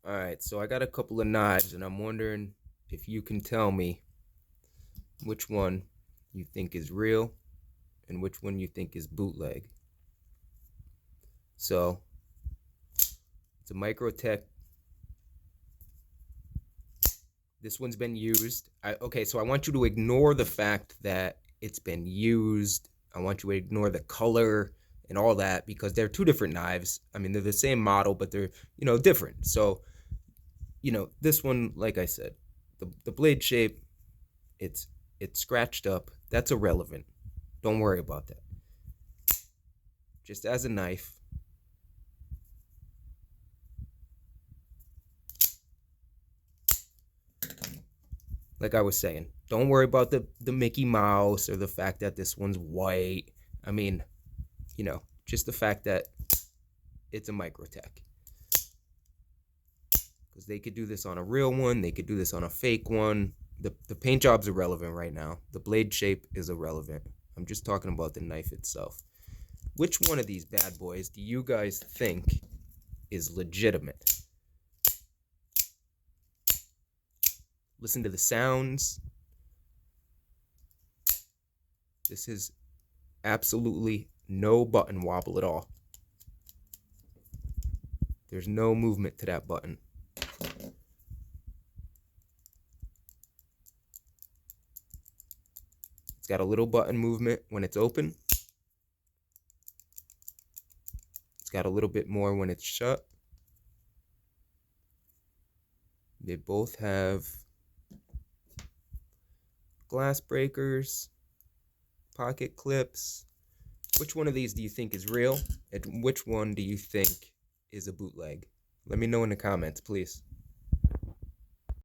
All right, so I got a couple of knives, and I'm wondering if you can tell me which one you think is real and which one you think is bootleg. So it's a Microtech. This one's been used. Okay, so I want you to ignore the fact that it's been used. I want you to ignore the color and all that because they're two different knives. I mean, they're the same model, but they're, different. So, this one, like I said, the blade shape, it's it's scratched up. That's irrelevant. Don't worry about that. Just as a knife, like I was saying, don't worry about the Mickey Mouse or the fact that this one's white. I mean, just the fact that it's a Microtech. Because they could do this on a real one, they could do this on a fake one. The paint job's irrelevant right now. The blade shape is irrelevant. I'm just talking about the knife itself. Which one of these bad boys do you guys think is legitimate? Listen to the sounds. This is absolutely no button wobble at all. There's no movement to that button. It's got a little button movement when it's open. It's got a little bit more when it's shut. They both have glass breakers, pocket clips. Which one of these do you think is real? And which one do you think is a bootleg? Let me know in the comments, please.